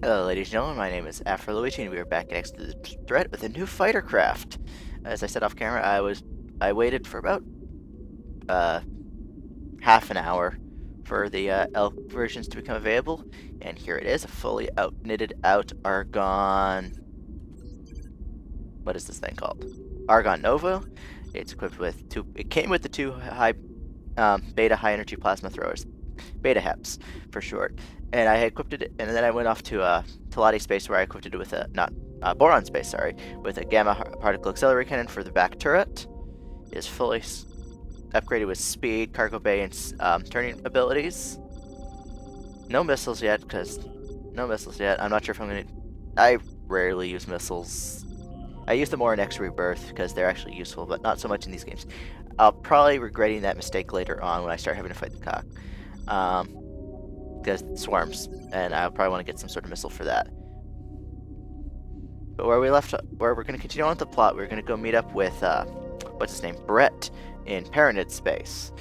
Hello, ladies and gentlemen. My name is Afro Luigi, and we are back next to the threat with a new fighter craft. As I said off camera, I waited for about uh half an hour for the elk versions to become available, and here it is, a fully knitted out Argon. What is this thing called? Argon Novo. It's equipped with two. It came with the two beta high energy plasma throwers, beta HEPs for short. And I equipped it, and then I went off to Talati space where I equipped it with a not boron space, sorry, with a gamma particle auxiliary cannon for the back turret. It is fully upgraded with speed, cargo bay, and turning abilities. No missiles yet, I'm not sure if I'm gonna. I rarely use missiles. I use them more in X Rebirth because they're actually useful, but not so much in these games. I'll probably regretting that mistake later on when I start having to fight the Kha'ak. Because it swarms, and I'll probably want to get some sort of missile for that. But where we're going to continue on with the plot, we're going to go meet up with, what's his name, Brett, in Paranid space.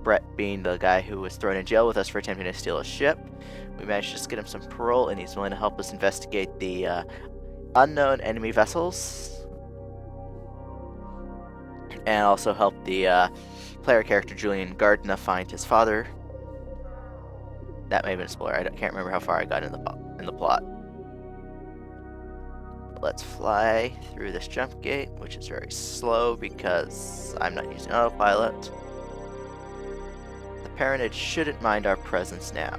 Brett being the guy who was thrown in jail with us for attempting to steal a ship. We managed to just get him some parole, and he's willing to help us investigate the unknown enemy vessels. And also help the player character Julian Gardna find his father. That may have been a spoiler. I can't remember how far I got in the plot. But let's fly through this jump gate, which is very slow because I'm not using autopilot. The Paranid shouldn't mind our presence now.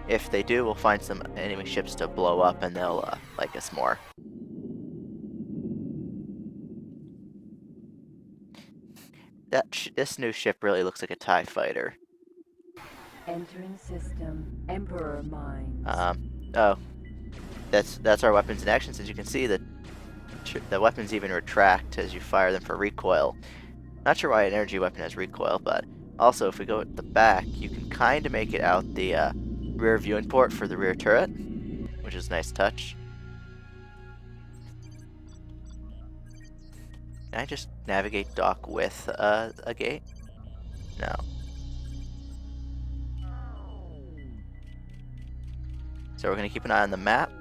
If they do, we'll find some enemy ships to blow up, and they'll like us more. This new ship really looks like a TIE fighter. Entering system. Emperor mines. Oh, that's our weapons in action. As you can see, the weapons even retract as you fire them for recoil. Not sure why an energy weapon has recoil, but also if we go at the back, you can kind of make it out the rear viewing port for the rear turret, which is a nice touch. Can I just navigate dock with a gate? No. So we're going to keep an eye on the map.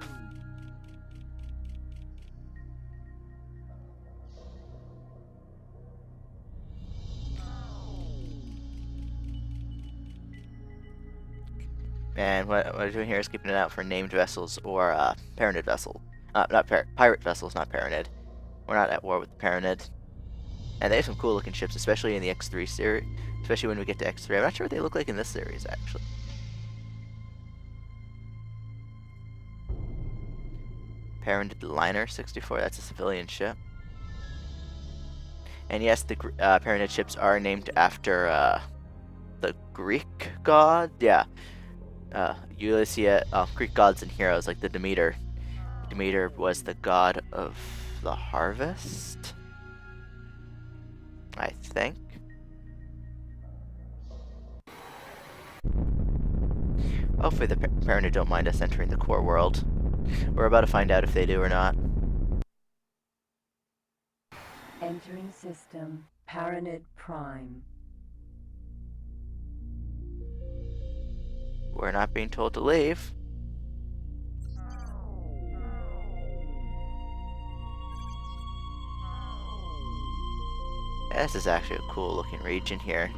And what we're doing here is keeping an eye out for named vessels or Paranid vessel. Pirate vessels, not Paranid. We're not at war with the Paranid. And they have some cool looking ships, especially in the X3 series. Especially when we get to X3. I'm not sure what they look like in this series, actually. Paranid Liner 64, that's a civilian ship. And yes, the Paranid ships are named after the Greek god. Yeah. Greek gods and heroes like the Demeter. Demeter was the god of the harvest, I think. Hopefully the Paranid don't mind us entering the core world. We're about to find out if they do or not. Entering system. Paranid Prime. We're not being told to leave. Yeah, this is actually a cool looking region here.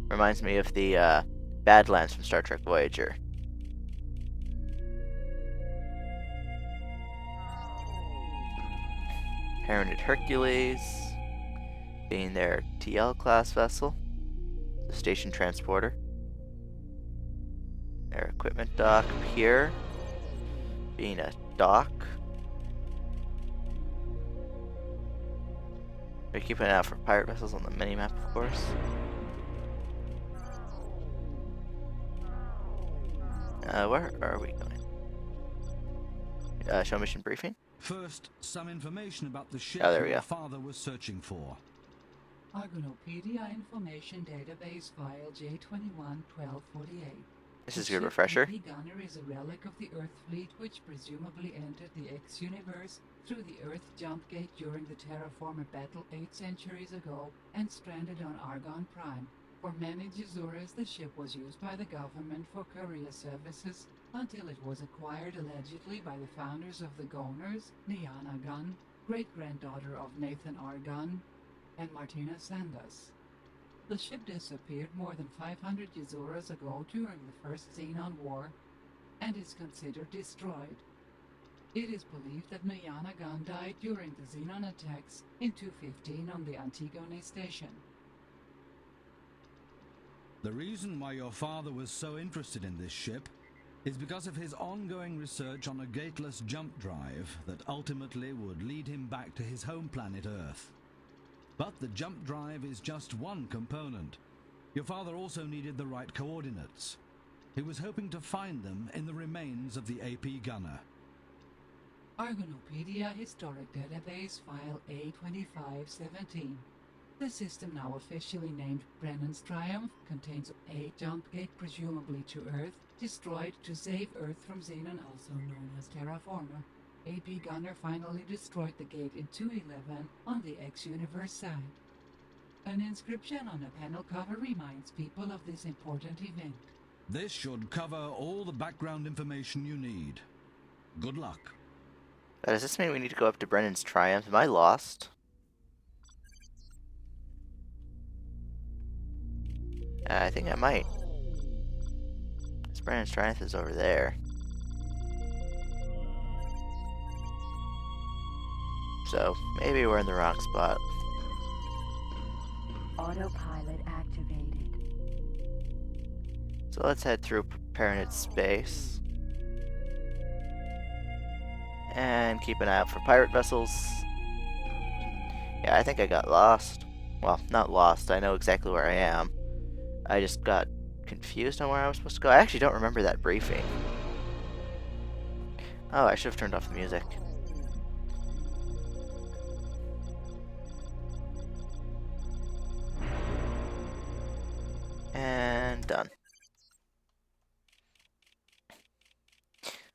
Reminds me of the Badlands from Star Trek Voyager. Paranid Hercules, being their TL class vessel, the station transporter. Their equipment dock here, being a dock. We're keeping an eye out for pirate vessels on the minimap, of course. Where are we going? Show mission briefing? First, some information about the ship Oh, there we your go. father was searching for. Argonopedia Information Database File J21-1248. This is a good refresher. The Gunner is a relic of the Earth fleet which presumably entered the X-Universe through the Earth jump gate during the Terraformer battle 8 centuries ago and stranded on Argon Prime. For many Jazures, the ship was used by the government for courier services until it was acquired allegedly by the founders of the Goners, Niana Gun, great-granddaughter of Nathan Argon, and Martina Sandas. The ship disappeared more than 500 Jazures ago during the First Xenon War and is considered destroyed. It is believed that Niana Gun died during the Xenon attacks in 215 on the Antigone station. The reason why your father was so interested in this ship is because of his ongoing research on a gateless jump drive that ultimately would lead him back to his home planet Earth. But the jump drive is just one component. Your father also needed the right coordinates. He was hoping to find them in the remains of the AP gunner. Argonopedia Historic Database File A2517. The system, now officially named Brennan's Triumph, contains a jump gate presumably to Earth, destroyed to save Earth from Xenon, also known as Terraformer. AP Gunner finally destroyed the gate in 211 on the X-Universe side. An inscription on a panel cover reminds people of this important event. This should cover all the background information you need. Good luck. Does this mean we need to go up to Brennan's Triumph? Am I lost? I think I might. This Brennan's Triumph is over there. So, maybe we're in the wrong spot. Autopilot activated. So let's head through Paranid space. And keep an eye out for pirate vessels. Yeah, I think I got lost. Well, not lost. I know exactly where I am. I just got confused on where I was supposed to go. I actually don't remember that briefing. Oh, I should have turned off the music. And done.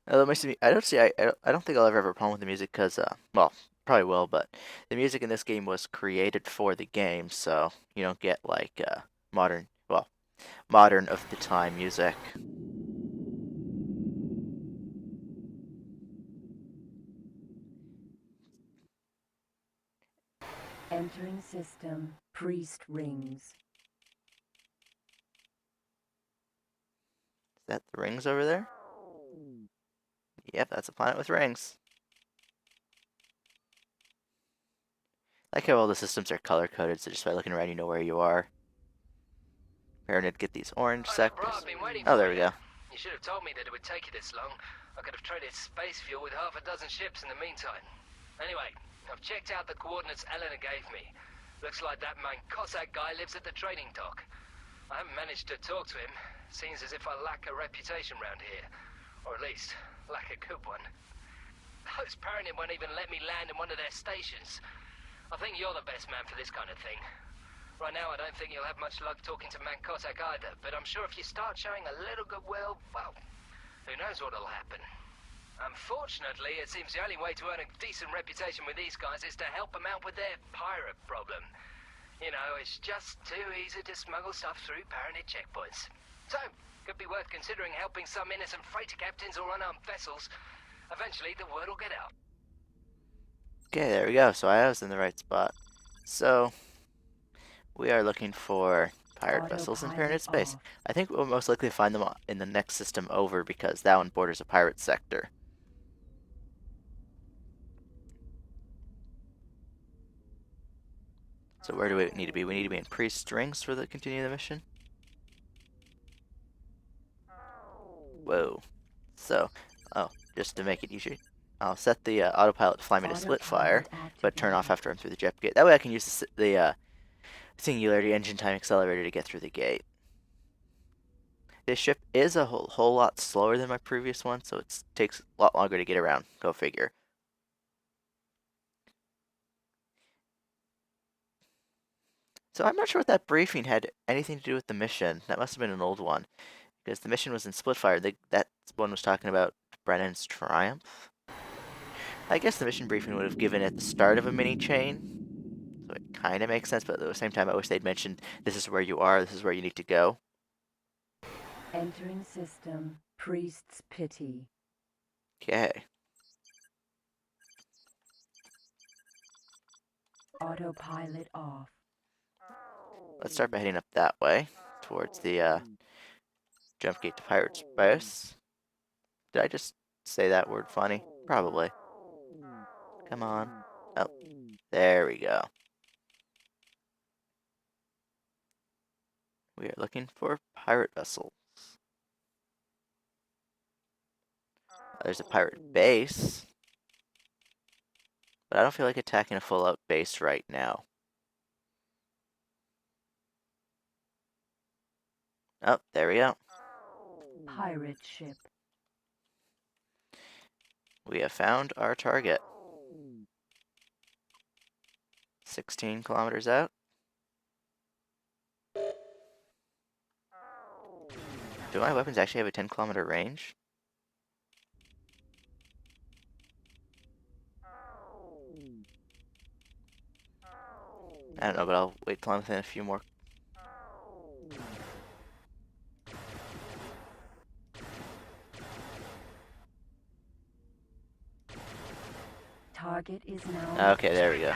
I don't think I'll ever have a problem with the music because, well, probably will, but the music in this game was created for the game, so you don't get like modern of the time music. Entering system. Priest rings. Is that the rings over there? Yep, that's a planet with rings. I like how all the systems are color-coded, so just by looking around you know where you are. Paranid, get these orange sectors. Oh, there we go. You should have told me that it would take you this long. I could have traded space fuel with half a dozen ships in the meantime. Anyway, I've checked out the coordinates Eleanor gave me. Looks like that man Kha'ak guy lives at the trading dock. I haven't managed to talk to him. Seems as if I lack a reputation round here. Or at least, lack a good one. Those Paranid won't even let me land in one of their stations. I think you're the best man for this kind of thing. Right now, I don't think you'll have much luck talking to man Kha'ak either, but I'm sure if you start showing a little goodwill, well, who knows what'll happen. Unfortunately, it seems the only way to earn a decent reputation with these guys is to help them out with their pirate problem. You know, it's just too easy to smuggle stuff through Paranid checkpoints. So, could be worth considering helping some innocent freighter captains or unarmed vessels. Eventually, the word will get out. Okay, there we go. So I was in the right spot. So, we are looking for pirate vessels in Paranid space. I think we'll most likely find them in the next system over because that one borders a pirate sector. So where do we need to be? We need to be in priest rings for the continue the mission. Whoa. So, just to make it easier, I'll set the autopilot to fly me to split fire, but turn off after I'm through the jet gate. That way I can use the singularity engine time accelerator to get through the gate. This ship is a whole lot slower than my previous one, so it takes a lot longer to get around. Go figure. So I'm not sure what that briefing had anything to do with the mission. That must have been an old one, because the mission was in Splitfire. That one was talking about Brennan's Triumph. I guess the mission briefing would have given at the start of a mini chain. So it kind of makes sense, but at the same time, I wish they'd mentioned this is where you are, this is where you need to go. Entering system. Priest's pity. Okay. Autopilot off. Let's start by heading up that way, towards the jump gate to Pirate's Base. Did I just say that word funny? Probably. Come on. Oh, there we go. We are looking for pirate vessels. There's a pirate base, but I don't feel like attacking a full-out base right now. Oh, there we go. Pirate ship. We have found our target. 16 kilometers out. Do my weapons actually have a 10-kilometer range? I don't know, but I'll wait till I'm within a few more. Target is now. Okay, there we go.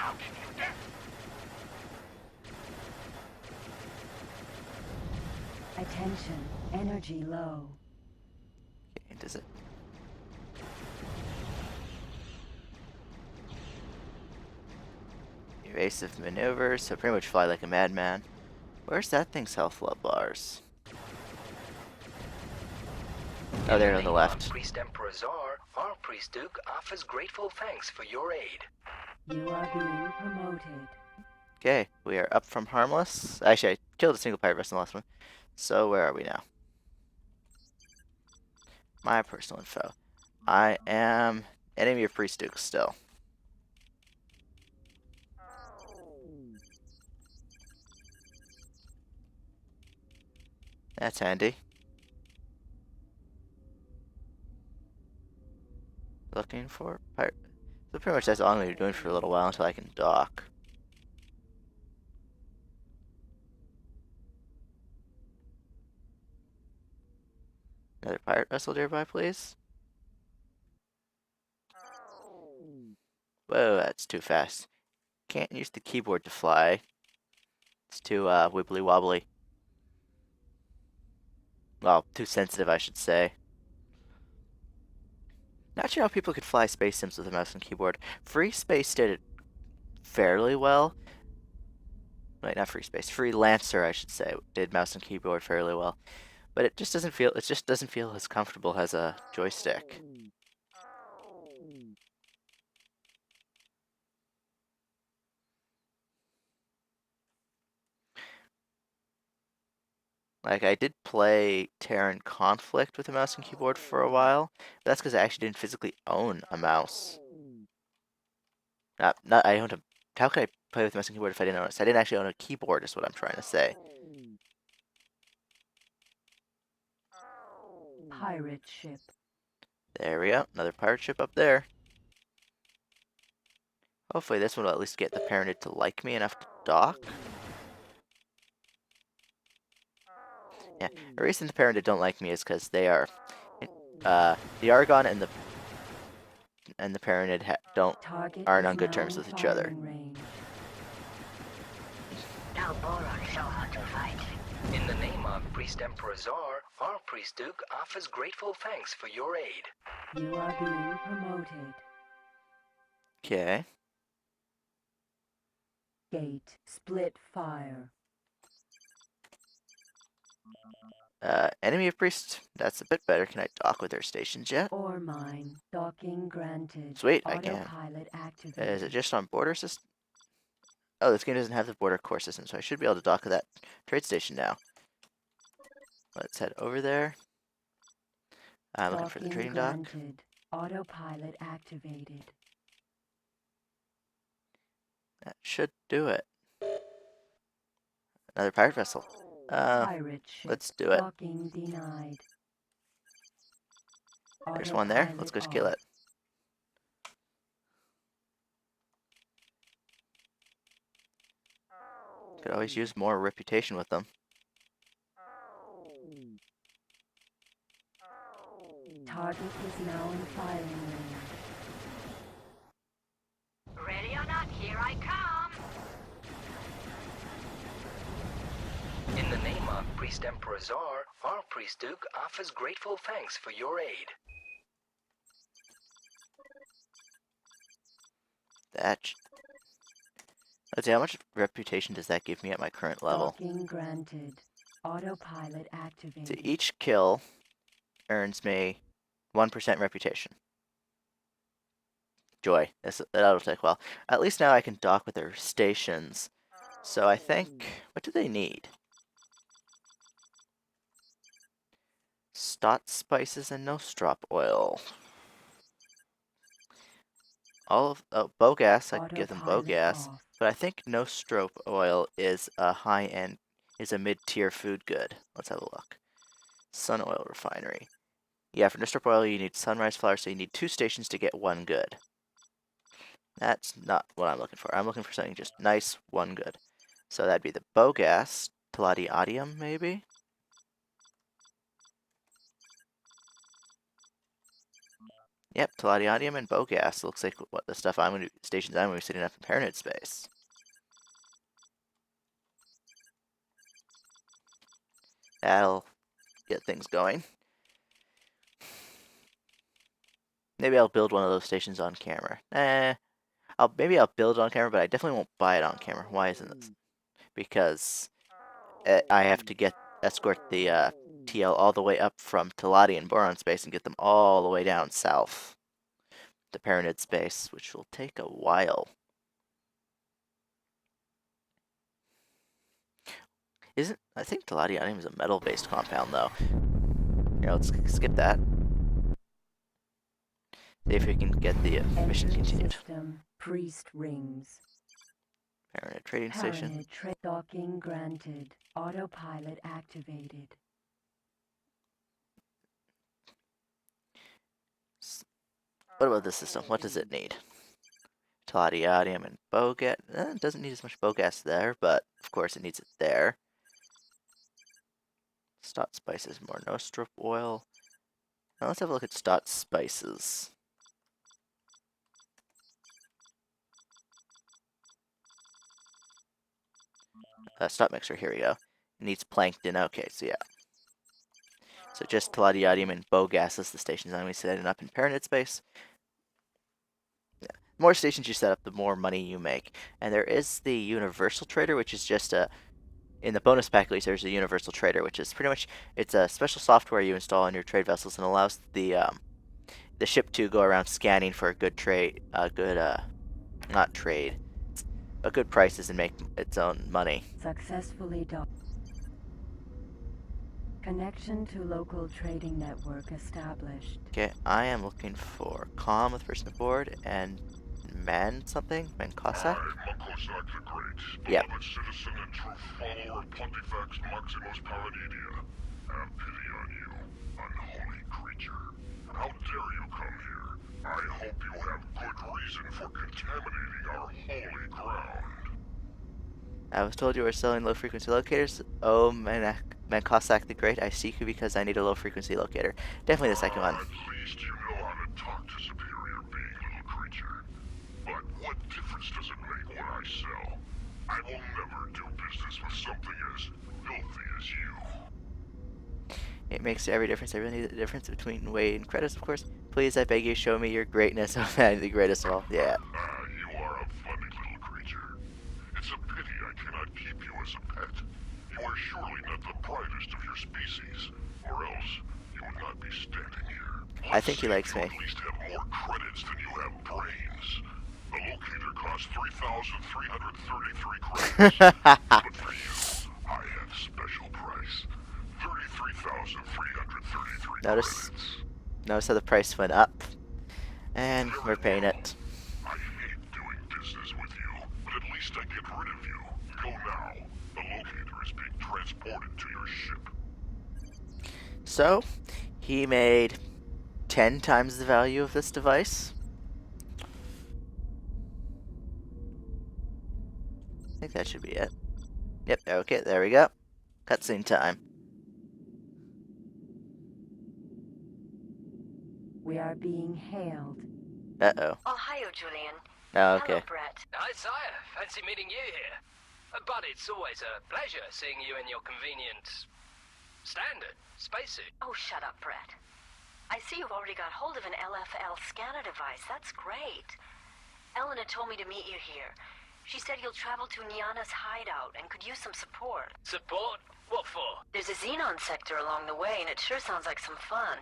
Attention. Energy low. Okay, does it? Evasive maneuvers, so pretty much fly like a madman. Where's that thing's health bars? Oh, there on the left. Priest Emperor Czar, our Priest Duke offers grateful thanks for your aid. You are being promoted. Okay, we are up from harmless. Actually, I killed a single pirate vessel in the last one. So where are we now? My personal info. I am enemy of Priest Duke still. That's handy. Looking for pirate. So pretty much that's all I'm going to be doing for a little while until I can dock. Another pirate vessel nearby, please. Whoa, that's too fast. Can't use the keyboard to fly. It's too wibbly wobbly. Well, too sensitive, I should say. Not sure how people could fly space sims with a mouse and keyboard. Free Space did it fairly well. Wait, not Free Space. Freelancer, I should say, did mouse and keyboard fairly well. But it just doesn't feel. It just doesn't feel as comfortable as a joystick. Like, I did play Terran Conflict with a mouse and keyboard for a while. But that's because I actually didn't physically own a mouse. I owned a. How could I play with a mouse and keyboard if I didn't own it? So I didn't actually own a keyboard, is what I'm trying to say. Pirate ship. There we go. Another pirate ship up there. Hopefully this one will at least get the Paranid to like me enough to dock. Yeah, the reason the Paranid don't like me is because they are, the Argon and the Paranid aren't on good terms with each other. Now Borons know how to fight. In the name of Priest Emperor Czar, our Priest Duke offers grateful thanks for your aid. You are being promoted. Okay. Gate. Split fire. Enemy of Priest. That's a bit better. Can I dock with their stations yet? Ore mine. Docking granted. Sweet, I can. Autopilot activated. Is it just on border system? Oh, this game doesn't have the border core system, so I should be able to dock with that trade station now. Let's head over there. I'm looking for the trading dock. Granted. Autopilot activated. That should do it. Another pirate vessel. Pirate ship. Let's do it. Docking denied. There's one there. Let's go kill it. 'Autopilot off. it. Could always use more reputation with them. Target is now in firing range. Ready or not, here I come. In the name of Priest Emperor Czar, our Priest Duke offers grateful thanks for your aid. Let's see, how much reputation does that give me at my current level? Docking granted. Autopilot activated. So each kill earns me 1% reputation. Joy. That'll take well. At least now I can dock with their stations. So I think... What do they need? Stott spices and nostrop oil. Bow gas, I could give them bow Autopilot gas. off. But I think nostrop oil is a high-end, is a mid-tier food good. Let's have a look. Sun oil refinery. Yeah, for nostrop oil you need sunrise flour, so you need 2 stations to get 1 good. That's not what I'm looking for. I'm looking for something just nice, 1 good. So that'd be the bow gas, Teladiadium maybe? Yep, Teladiadium and bow gas looks like what the stuff stations I'm going to be setting up in Paranid space. That'll get things going. Maybe I'll build one of those stations on camera. Maybe I'll build it on camera, but I definitely won't buy it on camera. Why isn't this? Because I have to escort the TL all the way up from Teladi and Boron space and get them all the way down south to Paranid space, which will take a while. I think Teladium is a metal-based compound, though. Here, let's skip that. See if we can get the mission Engine continued. System. Priest rings. Paranid trading station. Paranid docking granted. Autopilot activated. What about this system? What does it need? Teladium and bow gas. It doesn't need as much bow gas there, but of course it needs it there. Stott spices, more nostrop oil. Now let's have a look at Stott spices. Stott mixer, here we go. It needs plankton, okay, so yeah. So just Teladium and bow gas is the stations I'm going to be setting up in Paranid space. Yeah. The more stations you set up, the more money you make. And there is the Universal Trader, which is just in the bonus pack at least, there's a Universal Trader, which is pretty much, it's a special software you install on your trade vessels and allows the ship to go around scanning for a good trade, not trade, but good prices and make its own money. Successfully docked. Connection to local trading network established. Okay, I am looking for comm with person aboard and man something? Man Kha'ak? Kha'ak the Great, Yep. beloved citizen and true follower of Pontifex Maximus Paranidia. Have pity on you, unholy creature. How dare you come here? I hope you have good reason for contaminating our holy ground. I was told you were selling low-frequency locators. Oh, man Kha'ak the Great, I seek you because I need a low-frequency locator. Definitely the second one. At least you know how to talk to superior being, little creature. But what difference does it make what I sell? I will never do business with something as filthy as you. It makes every difference. I really need the difference between weight and credits, of course. Please, I beg you, show me your greatness. Oh, man, the greatest of all. Yeah. You are a funny little creature. It's a pity I cannot keep you as a pet. You are surely not the brightest of your species, or else you would not be standing here. I think he likes me. You at least have more credits than you have brains. The locator costs 3,333 credits. But for you, I have special price. 33,333 credits. Notice how the price went up. And we're paying it. I hate doing business with you, but at least I get rid of you. Go now. The locator is being transported to your ship. So, he made 10 times the value of this device. I think that should be it. Yep, okay, there we go. Cutscene time. We are being hailed. Uh-oh. Oh, hiyo, Julian. Oh, Hello, okay. Brett. Hi, sire. Fancy meeting you here. But it's always a pleasure seeing you in your convenient standard spacesuit. Oh, shut up, Brett. I see you've already got hold of an LFL scanner device. That's great. Elena told me to meet you here. She said you'll travel to Niana's hideout and could use some support. Support? What for? There's a xenon sector along the way, and it sure sounds like some fun.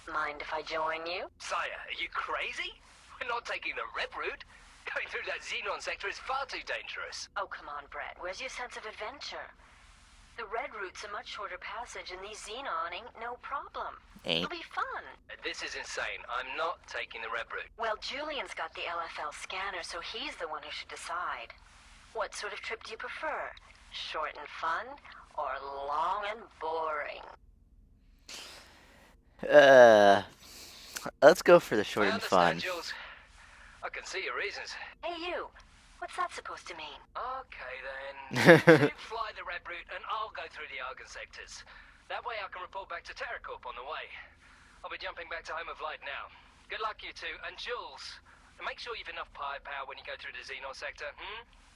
Mind if I join you? Sire, are you crazy? We're not taking the red route. Going through that xenon sector is far too dangerous. Oh, come on, Brett. Where's your sense of adventure? The red route's a much shorter passage, and these xenon ain't no problem. Ain't. It'll be fun. This is insane. I'm not taking the red route. Well, Julian's got the LFL scanner, so he's the one who should decide. What sort of trip do you prefer? Short and fun, or long and boring? Let's go for the short I and fun. understand, Jules. I can see your reasons. Hey, you. What's that supposed to mean? Okay, then. You fly the red route, and I'll go through the Argon sectors. That way I can report back to TerraCorp on the way. I'll be jumping back to Home of Light now. Good luck, you two. And Jules, make sure you've enough firepower when you go through the Xenon sector,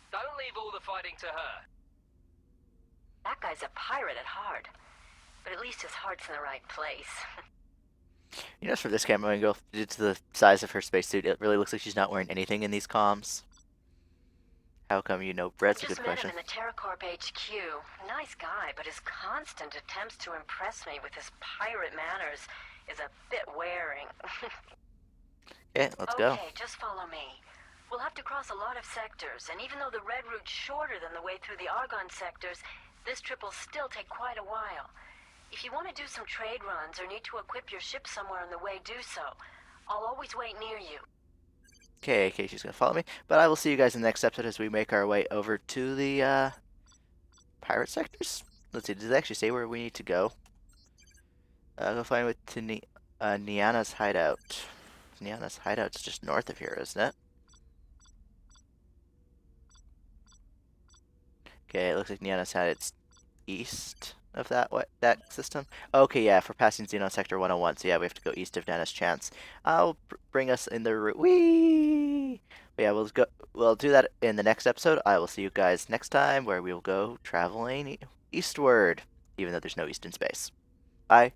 Don't leave all the fighting to her. That guy's a pirate at heart. But at least his heart's in the right place. You know, from this camera angle, due to the size of her spacesuit, it really looks like she's not wearing anything in these comms. How come you know Brett's a good Just met question. him in the TerraCorp HQ. Nice guy, but his constant attempts to impress me with his pirate manners is a bit wearing. Okay, let's go. Okay, just follow me. We'll have to cross a lot of sectors, and even though the red route's shorter than the way through the Argon sectors, this trip will still take quite a while. If you want to do some trade runs or need to equip your ship somewhere on the way, do so. I'll always wait near you. Okay, she's gonna follow me. But I will see you guys in the next episode as we make our way over to the pirate sectors. Let's see, does it actually say where we need to go? Go find with to Niana's hideout. Niana's hideout's just north of here, isn't it? Okay, it looks like Niana's hideout's east of that system. Okay, yeah, for passing Xenon Sector 101, so yeah, we have to go east of Nana's Chance. I'll bring us in the route. Whee! But yeah, we'll do that in the next episode. I will see you guys next time, where we will go traveling eastward, even though there's no east in space. Bye.